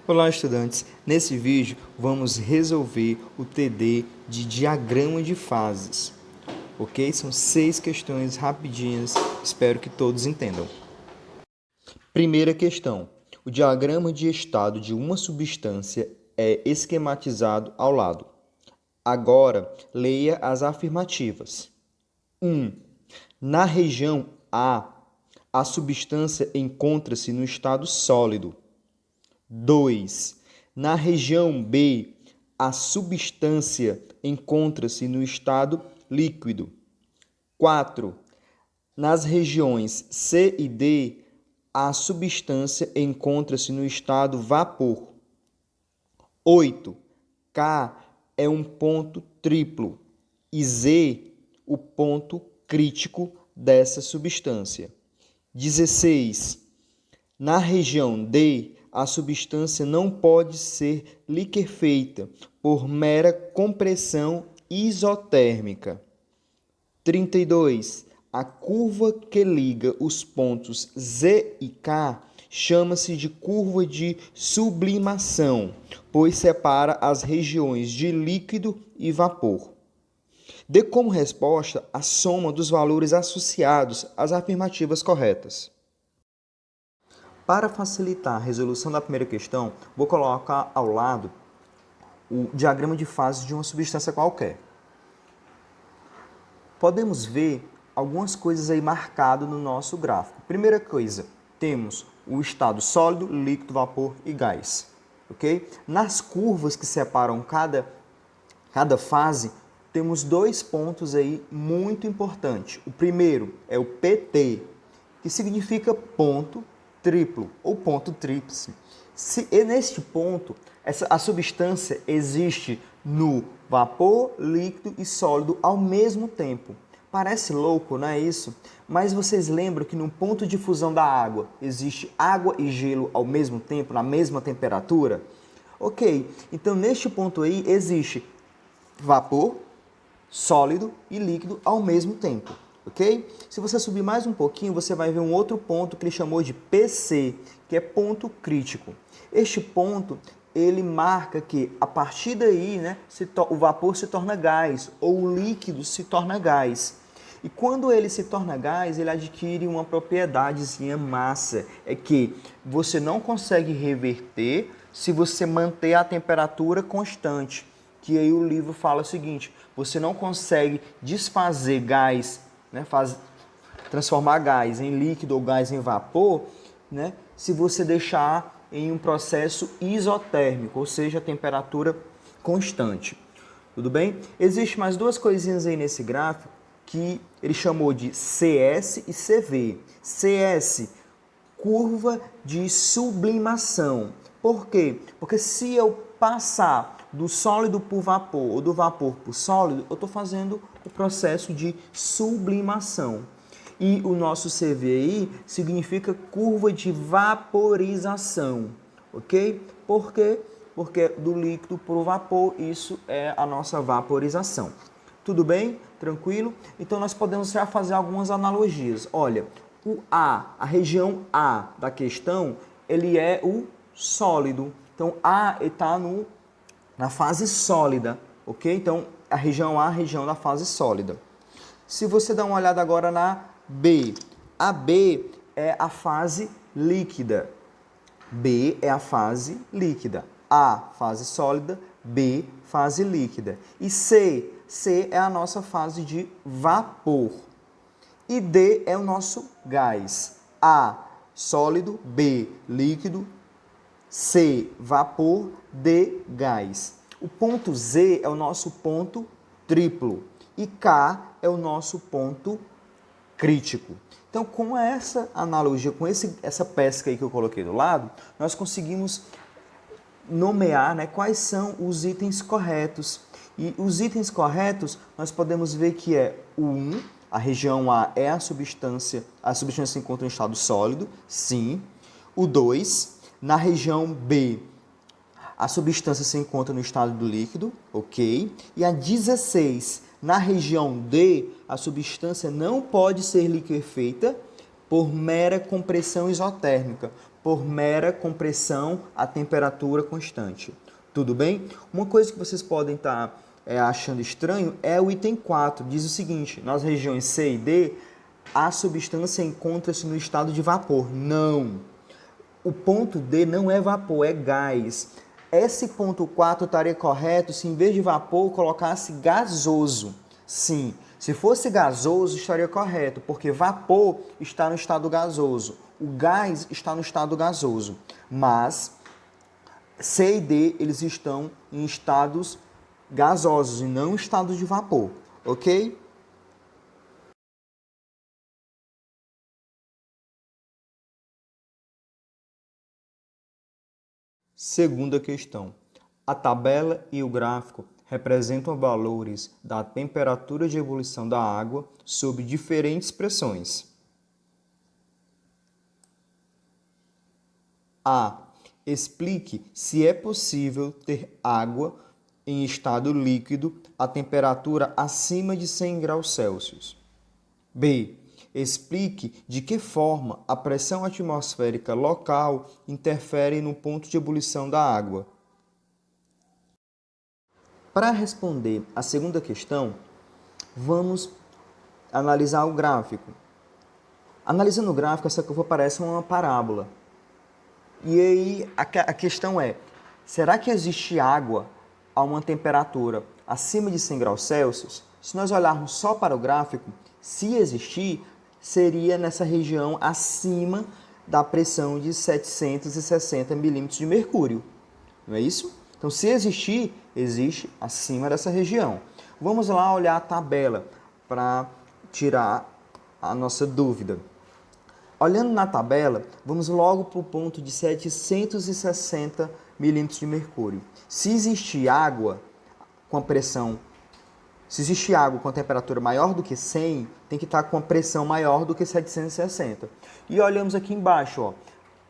Olá, estudantes! Nesse vídeo, vamos resolver o TD de diagrama de fases, ok? São 6 questões rapidinhas, espero que todos entendam. Primeira questão. O diagrama de estado de uma substância é esquematizado ao lado. Agora, leia as afirmativas. 1. Na região a substância encontra-se no estado sólido. 2. Na região B, a substância encontra-se no estado líquido. 4. Nas regiões C e D, a substância encontra-se no estado vapor. 8. K é um ponto triplo e Z o ponto crítico dessa substância. 16. Na região D, a substância não pode ser liquefeita por mera compressão isotérmica. 32. A curva que liga os pontos Z e K chama-se de curva de sublimação, pois separa as regiões de líquido e vapor. Dê como resposta a soma dos valores associados às afirmativas corretas. Para facilitar a resolução da primeira questão, vou colocar ao lado o diagrama de fases de uma substância qualquer. Podemos ver algumas coisas aí marcadas no nosso gráfico. Primeira coisa, temos o estado sólido, líquido, vapor e gás. Ok? Nas curvas que separam cada fase, temos 2 pontos aí muito importantes. O primeiro é o PT, que significa ponto triplo ou ponto tríplice. Neste ponto, a substância existe no vapor, líquido e sólido ao mesmo tempo. Parece louco, não é isso? Mas vocês lembram que no ponto de fusão da água existe água e gelo ao mesmo tempo, na mesma temperatura? Ok, então neste ponto aí existe vapor, sólido e líquido ao mesmo tempo, ok? Se você subir mais um pouquinho, você vai ver um outro ponto que ele chamou de PC, que é ponto crítico. Este ponto, ele marca que a partir daí, né, o vapor se torna gás ou o líquido se torna gás. E quando ele se torna gás, ele adquire uma propriedadezinha massa, é que você não consegue reverter se você manter a temperatura constante. Que aí o livro fala o seguinte, você não consegue desfazer gás, né, transformar gás em líquido ou gás em vapor, né, se você deixar em um processo isotérmico, ou seja, a temperatura constante. Tudo bem? Existem mais 2 coisinhas aí nesse gráfico que ele chamou de CS e CV. CS, curva de sublimação. Por quê? Porque se eu passar do sólido por vapor ou do vapor por sólido, eu estou fazendo o processo de sublimação. E o nosso CVI significa curva de vaporização, ok? Por quê? Porque do líquido para o vapor, isso é a nossa vaporização. Tudo bem? Tranquilo? Então, nós podemos já fazer algumas analogias. Olha, a região A da questão, ele é o sólido. Então, A está na fase sólida, ok? Então, a região A é a região da fase sólida. Se você dá uma olhada agora na B, a B é a fase líquida. B é a fase líquida. A, fase sólida, B, fase líquida. E C é a nossa fase de vapor. E D é o nosso gás. A, sólido, B, líquido, C, vapor, D, gás. O ponto Z é o nosso ponto triplo e K é o nosso ponto crítico. Então, com essa analogia, com essa pesca aí que eu coloquei do lado, nós conseguimos nomear, né, quais são os itens corretos. E os itens corretos, nós podemos ver que é o 1, a região A é a substância se encontra em estado sólido, sim. O 2, na região B, a substância se encontra no estado do líquido, ok. E a 16, na região D, a substância não pode ser liquefeita por mera compressão isotérmica, por mera compressão a temperatura constante. Tudo bem? Uma coisa que vocês podem estar achando estranho é o item 4. Diz o seguinte: nas regiões C e D, a substância encontra-se no estado de vapor. Não! O ponto D não é vapor, é gás. Esse ponto 4 estaria correto se em vez de vapor colocasse gasoso. Sim, se fosse gasoso estaria correto, porque vapor está no estado gasoso. O gás está no estado gasoso. Mas C e D, eles estão em estados gasosos e não em estado de vapor, ok? Segunda questão. A tabela e o gráfico representam valores da temperatura de ebulição da água sob diferentes pressões. A. Explique se é possível ter água em estado líquido a temperatura acima de 100 graus Celsius. B. Explique de que forma a pressão atmosférica local interfere no ponto de ebulição da água. Para responder a segunda questão, vamos analisar o gráfico. Analisando o gráfico, essa curva parece uma parábola. E aí a questão é, será que existe água a uma temperatura acima de 100 graus Celsius? Se nós olharmos só para o gráfico, se existir, seria nessa região acima da pressão de 760 milímetros de mercúrio. Não é isso? Então, se existir, existe acima dessa região. Vamos lá olhar a tabela para tirar a nossa dúvida. Olhando na tabela, vamos logo para o ponto de 760 milímetros de mercúrio. Se existir água com a pressão, se existe água com a temperatura maior do que 100, tem que estar com a pressão maior do que 760. E olhamos aqui embaixo, ó,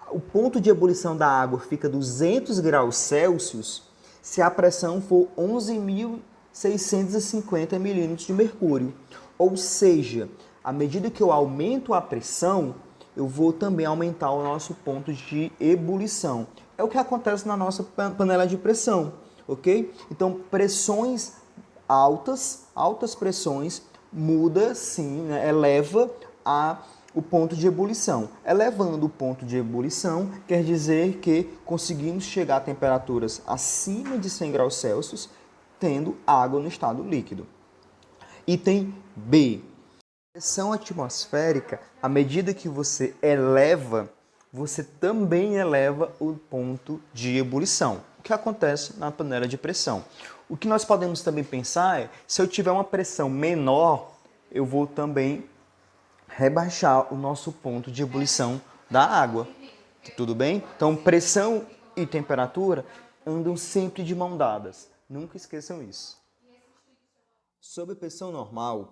o ponto de ebulição da água fica 200 graus Celsius se a pressão for 11.650 milímetros de mercúrio. Ou seja, à medida que eu aumento a pressão, eu vou também aumentar o nosso ponto de ebulição. É o que acontece na nossa panela de pressão, ok? Então, pressões altas pressões, muda sim, né? Eleva o ponto de ebulição. Elevando o ponto de ebulição, quer dizer que conseguimos chegar a temperaturas acima de 100 graus Celsius, tendo água no estado líquido. Item B. Pressão atmosférica, à medida que você eleva, você também eleva o ponto de ebulição. O que acontece na panela de pressão? O que nós podemos também pensar é, se eu tiver uma pressão menor, eu vou também rebaixar o nosso ponto de ebulição da água. Tudo bem? Então, pressão e temperatura andam sempre de mão dadas. Nunca esqueçam isso. Sob pressão normal,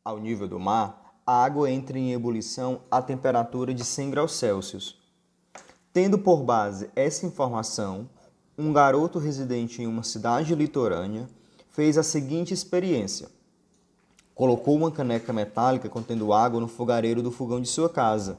ao nível do mar, a água entra em ebulição a temperatura de 100 graus Celsius. Tendo por base essa informação, um garoto residente em uma cidade litorânea fez a seguinte experiência. Colocou uma caneca metálica contendo água no fogareiro do fogão de sua casa.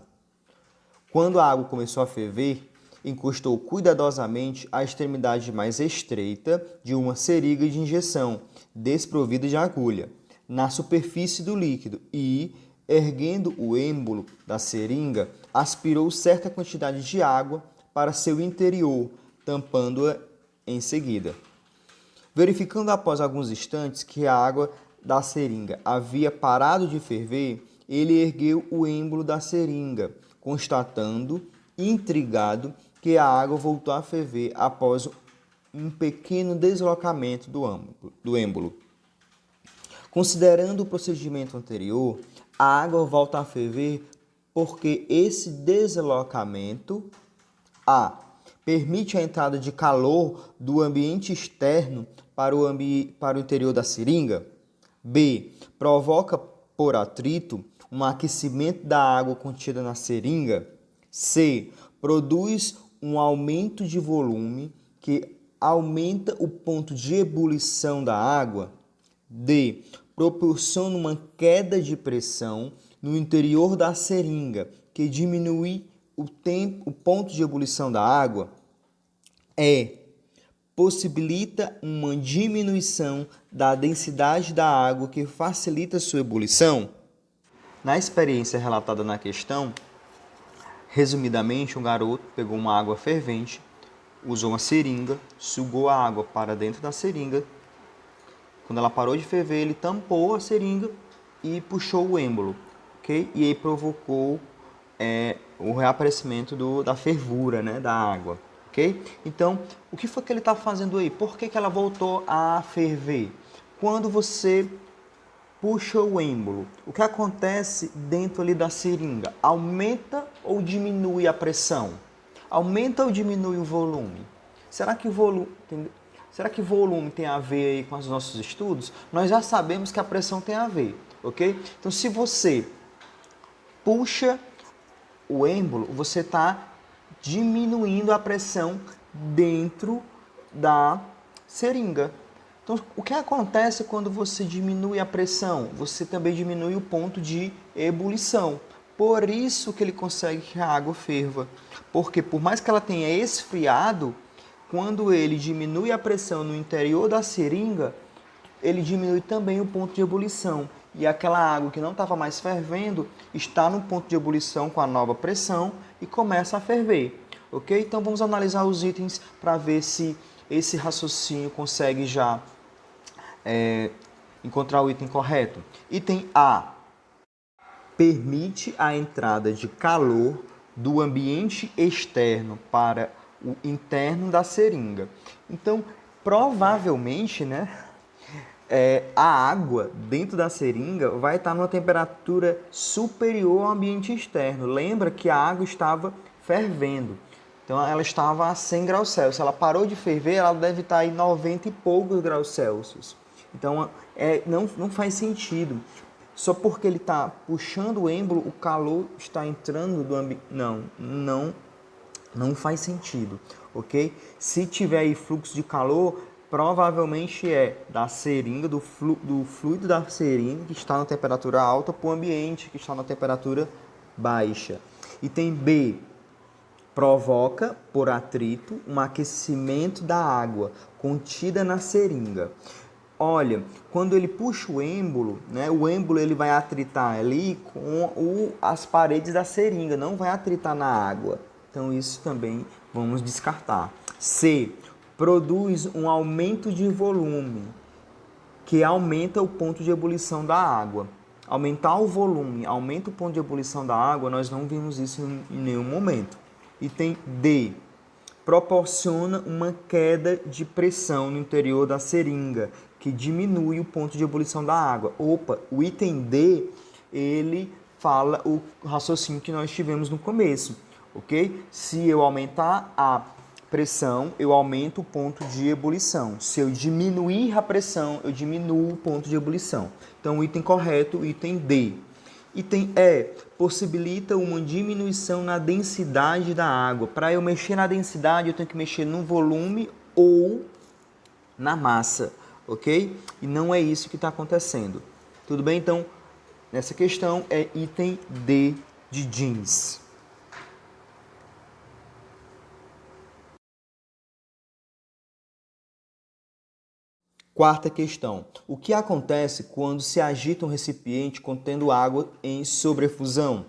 Quando a água começou a ferver, encostou cuidadosamente a extremidade mais estreita de uma seringa de injeção, desprovida de agulha, na superfície do líquido e, erguendo o êmbolo da seringa, aspirou certa quantidade de água para seu interior, tampando-a em seguida. Verificando após alguns instantes que a água da seringa havia parado de ferver, ele ergueu o êmbolo da seringa, constatando, intrigado, que a água voltou a ferver após um pequeno deslocamento do êmbolo. Considerando o procedimento anterior, a água volta a ferver porque esse deslocamento permite a entrada de calor do ambiente externo para o interior da seringa. B. Provoca por atrito um aquecimento da água contida na seringa. C. Produz um aumento de volume que aumenta o ponto de ebulição da água. D. Proporciona uma queda de pressão no interior da seringa que diminui o ponto de ebulição da água possibilita uma diminuição da densidade da água que facilita sua ebulição? Na experiência relatada na questão, resumidamente, um garoto pegou uma água fervente, usou uma seringa, sugou a água para dentro da seringa. Quando ela parou de ferver, ele tampou a seringa e puxou o êmbolo, ok? E aí provocou o reaparecimento da fervura, né, da água, ok? Então, o que foi que ele está fazendo aí? Por que ela voltou a ferver? Quando você puxa o êmbolo, o que acontece dentro ali da seringa? Aumenta ou diminui a pressão? Aumenta ou diminui o volume? Será que volume tem a ver aí com os nossos estudos? Nós já sabemos que a pressão tem a ver, ok? Então, se você puxa o êmbolo, você está diminuindo a pressão dentro da seringa. Então, o que acontece quando você diminui a pressão? Você também diminui o ponto de ebulição. Por isso que ele consegue que a água ferva. Porque por mais que ela tenha esfriado, quando ele diminui a pressão no interior da seringa, ele diminui também o ponto de ebulição. E aquela água que não estava mais fervendo está no ponto de ebulição com a nova pressão e começa a ferver. Ok? Então vamos analisar os itens para ver se esse raciocínio consegue já encontrar o item correto. Item A. Permite a entrada de calor do ambiente externo para o interno da seringa. Então, provavelmente, né, a água dentro da seringa vai estar numa temperatura superior ao ambiente externo. Lembra que a água estava fervendo. Então, ela estava a 100 graus Celsius. Ela parou de ferver, ela deve estar em 90 e poucos graus Celsius. Então, não faz sentido. Só porque ele está puxando o êmbolo, o calor está entrando do ambiente. Não faz sentido, ok? Se tiver aí fluxo de calor, provavelmente é da seringa, do fluido da seringa, que está na temperatura alta, para o ambiente, que está na temperatura baixa. Item B. Provoca, por atrito, um aquecimento da água contida na seringa. Olha, quando ele puxa o êmbolo, né, o êmbolo ele vai atritar ali com as paredes da seringa, não vai atritar na água. Então isso também vamos descartar. C. Produz um aumento de volume, que aumenta o ponto de ebulição da água. Aumentar o volume, aumenta o ponto de ebulição da água, nós não vimos isso em nenhum momento. Item D. Proporciona uma queda de pressão no interior da seringa, que diminui o ponto de ebulição da água. O item D, ele fala o raciocínio que nós tivemos no começo, ok? Se eu aumentar a pressão, eu aumento o ponto de ebulição. Se eu diminuir a pressão, eu diminuo o ponto de ebulição. Então, o item correto, o item D. Item E, possibilita uma diminuição na densidade da água. Para eu mexer na densidade, eu tenho que mexer no volume ou na massa, ok? E não é isso que está acontecendo. Tudo bem? Então, nessa questão é item D de jeans. Quarta questão. O que acontece quando se agita um recipiente contendo água em sobrefusão?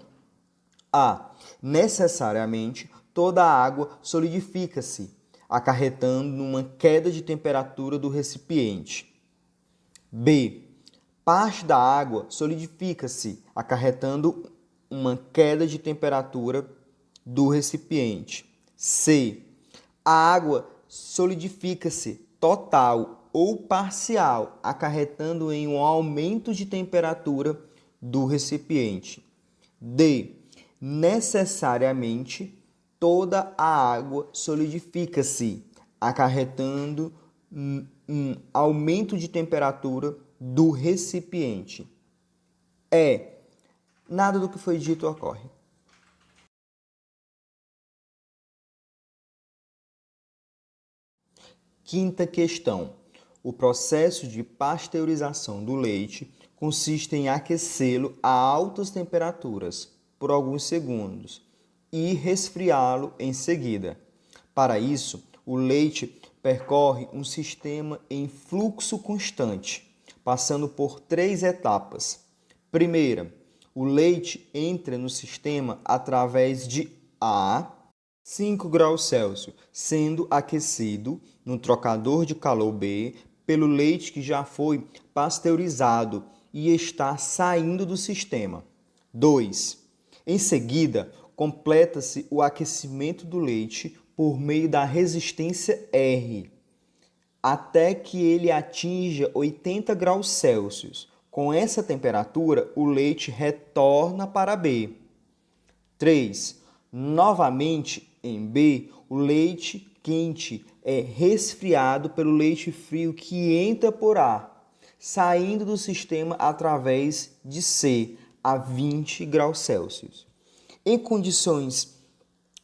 A. Necessariamente, toda a água solidifica-se, acarretando numa queda de temperatura do recipiente. B. Parte da água solidifica-se, acarretando uma queda de temperatura do recipiente. C. A água solidifica-se total ou parcial, acarretando em um aumento de temperatura do recipiente. D. Necessariamente, toda a água solidifica-se, acarretando um aumento de temperatura do recipiente. Nada do que foi dito ocorre. Quinta questão. O processo de pasteurização do leite consiste em aquecê-lo a altas temperaturas por alguns segundos e resfriá-lo em seguida. Para isso, o leite percorre um sistema em fluxo constante, passando por 3 etapas. Primeira, o leite entra no sistema através de A, 5 graus Celsius, sendo aquecido no trocador de calor B pelo leite que já foi pasteurizado e está saindo do sistema. 2. Em seguida, completa-se o aquecimento do leite por meio da resistência R, até que ele atinja 80 graus Celsius. Com essa temperatura, o leite retorna para B. 3. Novamente, em B, o leite quente é resfriado pelo leite frio que entra por A, saindo do sistema através de C, a 20 graus Celsius. Em condições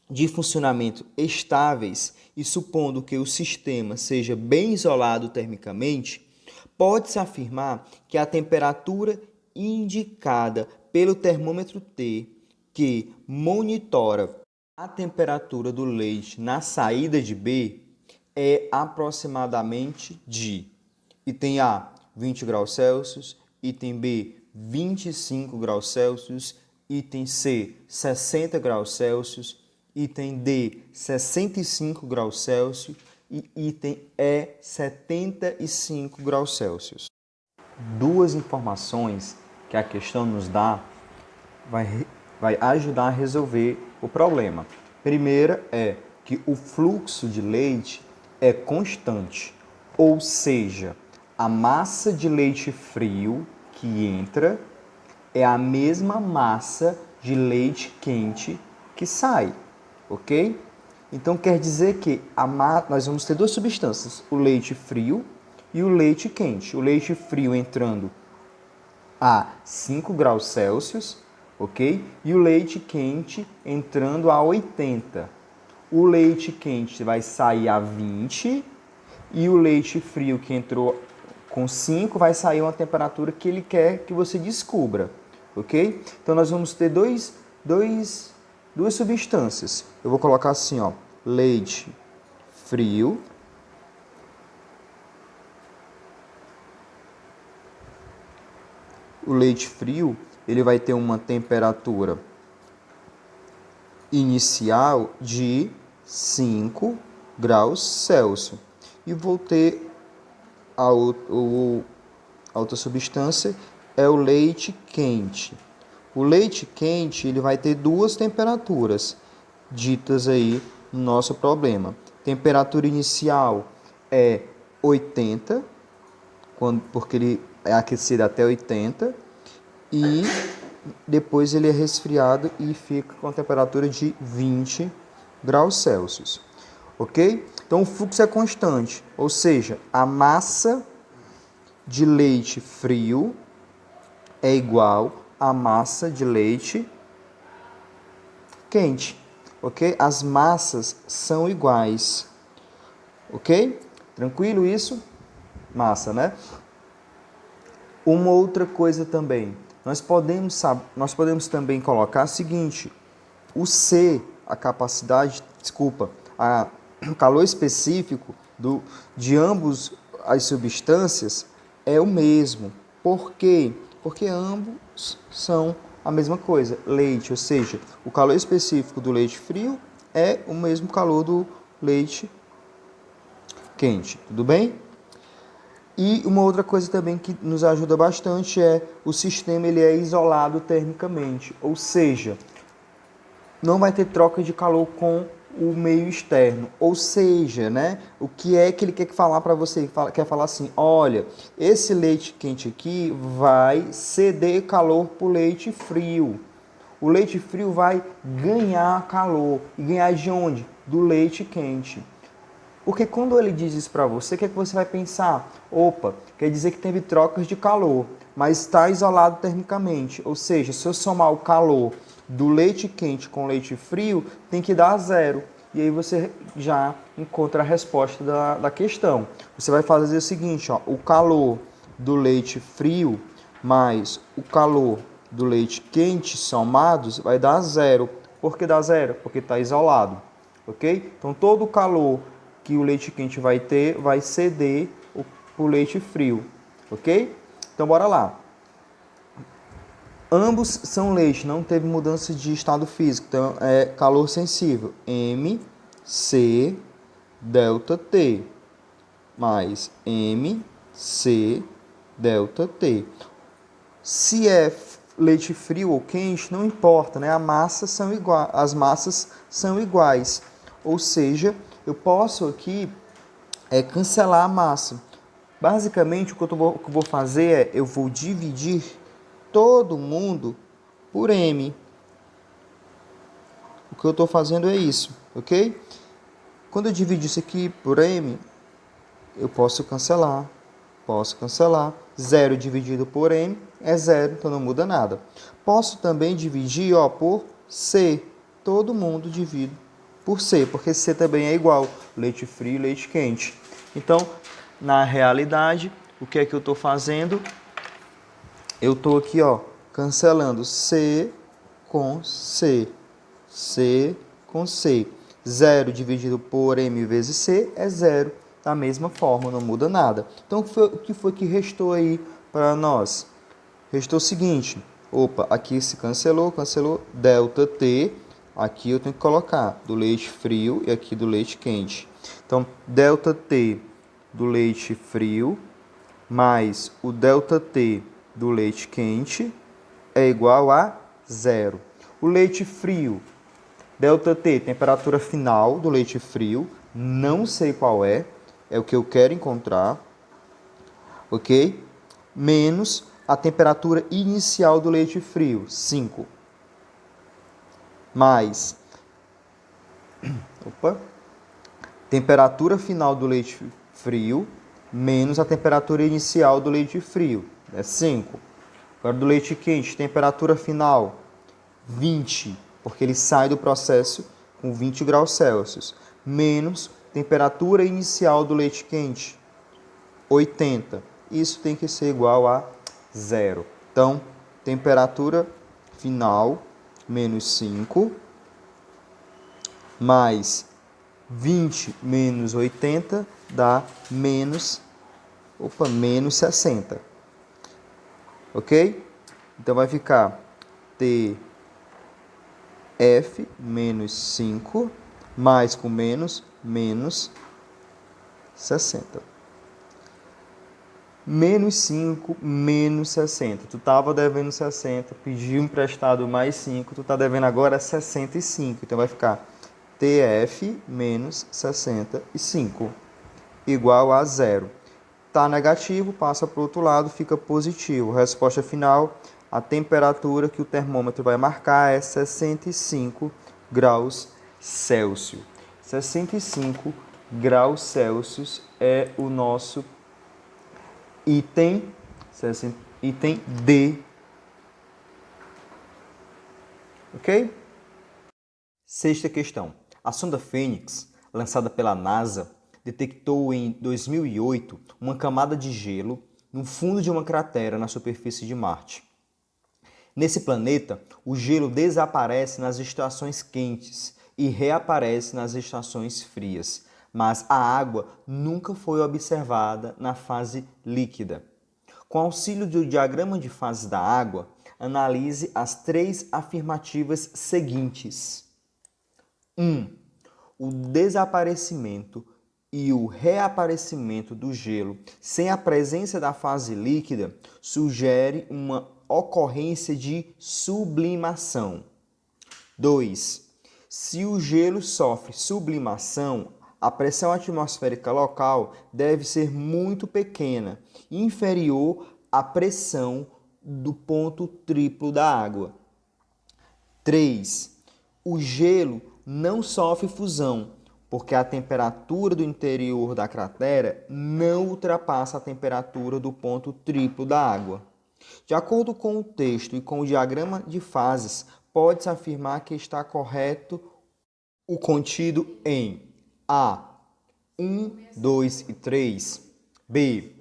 de funcionamento estáveis e supondo que o sistema seja bem isolado termicamente, pode-se afirmar que a temperatura indicada pelo termômetro T, que monitora a temperatura do leite na saída de B, é aproximadamente de item A, 20 graus Celsius, item B, 25 graus Celsius, item C, 60 graus Celsius, item D, 65 graus Celsius e item E, 75 graus Celsius. Duas informações que a questão nos dá vai ajudar a resolver o problema. Primeira é que o fluxo de leite é constante, ou seja, a massa de leite frio que entra é a mesma massa de leite quente que sai, ok? Então quer dizer que nós vamos ter duas substâncias, o leite frio e o leite quente. O leite frio entrando a 5 graus Celsius, ok? E o leite quente entrando a 80. O leite quente vai sair a 20 e o leite frio que entrou com 5 vai sair a uma temperatura que ele quer que você descubra, ok? Então nós vamos ter duas substâncias. Eu vou colocar assim, ó, leite frio o leite frio, ele vai ter uma temperatura inicial de 5 graus Celsius. E vou ter a outra substância, é o leite quente. O leite quente, ele vai ter duas temperaturas ditas aí no nosso problema. Temperatura inicial é 80, porque ele é aquecido até 80, e depois ele é resfriado e fica com a temperatura de 20 graus Celsius, ok? Então o fluxo é constante, ou seja, a massa de leite frio é igual à massa de leite quente, ok? As massas são iguais, ok? Tranquilo isso? Massa, né? Uma outra coisa também, nós podemos também colocar o seguinte, o C, a capacidade, o calor específico de ambos as substâncias é o mesmo. Por quê? Porque ambos são a mesma coisa, leite, ou seja, o calor específico do leite frio é o mesmo calor do leite quente, tudo bem? E uma outra coisa também que nos ajuda bastante é o sistema ele é isolado termicamente, ou seja, não vai ter troca de calor com o meio externo, ou seja, né, o que é que ele quer falar para você? Quer falar assim, olha, esse leite quente aqui vai ceder calor para o leite frio. O leite frio vai ganhar calor. E ganhar de onde? Do leite quente. Porque quando ele diz isso para você, o que é que você vai pensar? Opa, quer dizer que teve trocas de calor, mas está isolado termicamente. Ou seja, se eu somar o calor do leite quente com leite frio, tem que dar 0. E aí você já encontra a resposta da questão. Você vai fazer o seguinte, ó, o calor do leite frio mais o calor do leite quente somados vai dar 0. Por que dá zero? Porque está isolado, ok? Então, todo o calor que o leite quente vai ter vai ceder para o leite frio, ok? Então, bora lá. Ambos são leite, não teve mudança de estado físico, então é calor sensível. MC delta T mais MC delta T. Se é leite frio ou quente, não importa, né? As massas são iguais. Ou seja, eu posso aqui cancelar a massa. Basicamente, o que eu vou fazer eu vou dividir todo mundo por M. O que eu estou fazendo é isso, ok? Quando eu dividir isso aqui por M, eu posso cancelar. Posso cancelar. 0 dividido por M é 0, então não muda nada. Posso também dividir por C. Todo mundo divide por C, porque C também é igual. Leite frio e leite quente. Então, na realidade, o que é que eu estou fazendo? Eu estou aqui, cancelando C com C. C com C. 0 dividido por M vezes C é 0. Da mesma forma, não muda nada. Então, o que foi que restou aí para nós? Restou o seguinte. Aqui se cancelou, delta T. Aqui eu tenho que colocar do leite frio e aqui do leite quente. Então, delta T do leite frio mais o delta T do leite quente é igual a 0. O leite frio, delta T, temperatura final do leite frio, não sei qual é o que eu quero encontrar, ok? Menos a temperatura inicial do leite frio, 5. Mais, temperatura final do leite frio, menos a temperatura inicial do leite frio, é 5. Agora do leite quente, temperatura final, 20, porque ele sai do processo com 20 graus Celsius, menos temperatura inicial do leite quente, 80. Isso tem que ser igual a 0. Então, temperatura final, menos 5, mais 20 menos 80 dá menos 60. Ok? Então, vai ficar TF menos 5, mais com menos 60. Menos 5, menos 60. Tu estava devendo 60, pediu emprestado mais 5, tu está devendo agora 65. Então, vai ficar TF menos 65 igual a 0. Está negativo, passa para o outro lado, fica positivo. Resposta final, a temperatura que o termômetro vai marcar é 65 graus Celsius. 65 graus Celsius é o nosso item D. Ok? Sexta questão. A sonda Fênix, lançada pela NASA, detectou em 2008 uma camada de gelo no fundo de uma cratera na superfície de Marte. Nesse planeta, o gelo desaparece nas estações quentes e reaparece nas estações frias, mas a água nunca foi observada na fase líquida. Com auxílio do diagrama de fases da água, analise as 3 afirmativas seguintes. 1. O desaparecimento e o reaparecimento do gelo sem a presença da fase líquida sugere uma ocorrência de sublimação. 2. Se o gelo sofre sublimação, a pressão atmosférica local deve ser muito pequena, inferior à pressão do ponto triplo da água. 3. O gelo não sofre fusão, porque a temperatura do interior da cratera não ultrapassa a temperatura do ponto triplo da água. De acordo com o texto e com o diagrama de fases, pode-se afirmar que está correto o contido em A. 1, 2 e 3. B.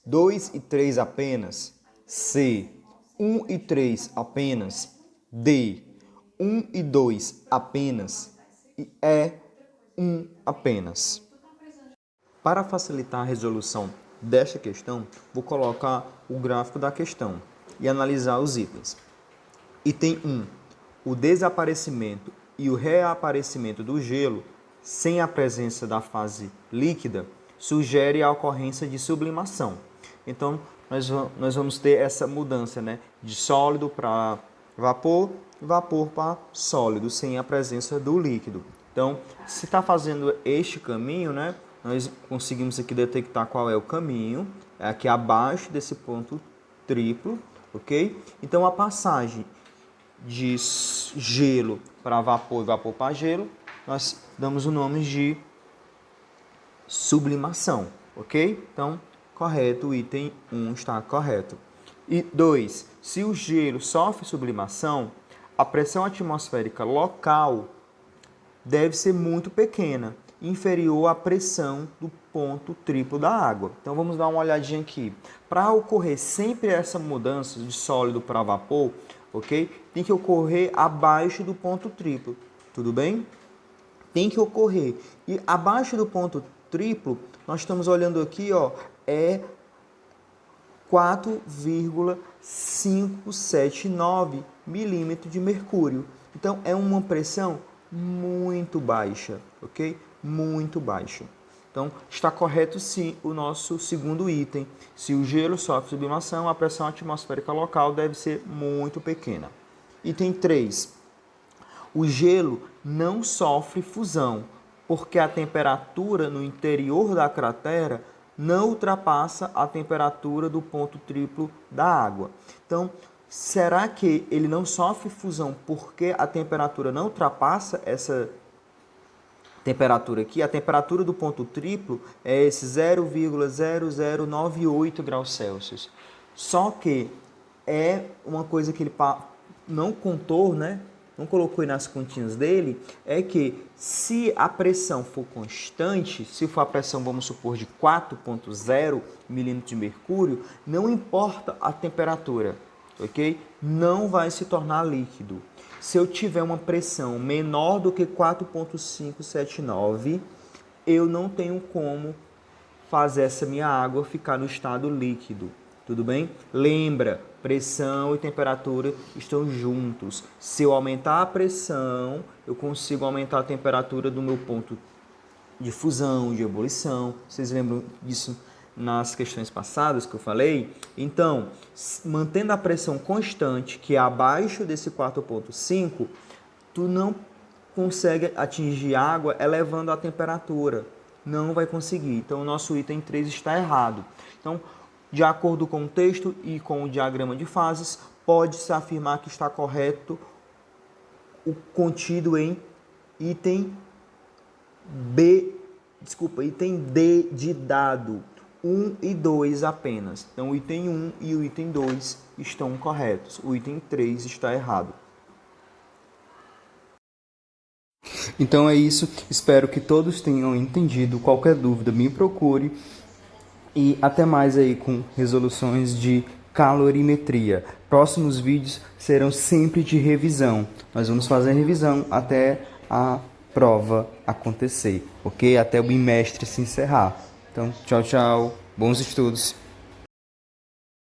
2 e 3 apenas. C. 1 e 3 apenas. D. 1 e 2 apenas e é 1 apenas. Para facilitar a resolução desta questão, vou colocar o gráfico da questão e analisar os itens. Item 1. O desaparecimento e o reaparecimento do gelo sem a presença da fase líquida sugere a ocorrência de sublimação. Então, nós vamos ter essa mudança, né, de sólido para vapor, vapor para sólido, sem a presença do líquido. Então, se está fazendo este caminho, né, nós conseguimos aqui detectar qual é o caminho, é aqui abaixo desse ponto triplo, ok? Então, a passagem de gelo para vapor e vapor para gelo, nós damos o nome de sublimação, ok? Então, correto, o item 1 está correto. E 2. Se o gelo sofre sublimação, a pressão atmosférica local deve ser muito pequena, inferior à pressão do ponto triplo da água. Então, vamos dar uma olhadinha aqui. Para ocorrer sempre essa mudança de sólido para vapor, ok? Tem que ocorrer abaixo do ponto triplo, tudo bem? Tem que ocorrer. E abaixo do ponto triplo, nós estamos olhando aqui, ó, é 4,579 milímetros de mercúrio. Então, é uma pressão muito baixa, ok? Muito baixa. Então, está correto sim o nosso segundo item. Se o gelo sofre sublimação, a pressão atmosférica local deve ser muito pequena. Item 3. O gelo não sofre fusão, porque a temperatura no interior da cratera não ultrapassa a temperatura do ponto triplo da água. Então, será que ele não sofre fusão porque a temperatura não ultrapassa essa temperatura aqui? A temperatura do ponto triplo é esse 0,0098 graus Celsius. Só que é uma coisa que ele não contou, né? Não colocou aí nas continhas dele, é que se a pressão for constante, se for a pressão, vamos supor, de 4,0 milímetros de mercúrio, não importa a temperatura, ok? Não vai se tornar líquido. Se eu tiver uma pressão menor do que 4,579, eu não tenho como fazer essa minha água ficar no estado líquido. Tudo bem? Lembra, pressão e temperatura estão juntos. Se eu aumentar a pressão, eu consigo aumentar a temperatura do meu ponto de fusão, de ebulição. Vocês lembram disso nas questões passadas que eu falei? Então, mantendo a pressão constante, que é abaixo desse 4,5, tu não consegue atingir água elevando a temperatura. Não vai conseguir. Então, o nosso item 3 está errado. Então, de acordo com o texto e com o diagrama de fases, pode-se afirmar que está correto o contido em item D de dado, 1 e 2 apenas. Então, o item 1 e o item 2 estão corretos. O item 3 está errado. Então é isso. Espero que todos tenham entendido. Qualquer dúvida, me procure. E até mais aí com resoluções de calorimetria. Próximos vídeos serão sempre de revisão. Nós vamos fazer revisão até a prova acontecer, ok? Até o bimestre se encerrar. Então, tchau, tchau. Bons estudos.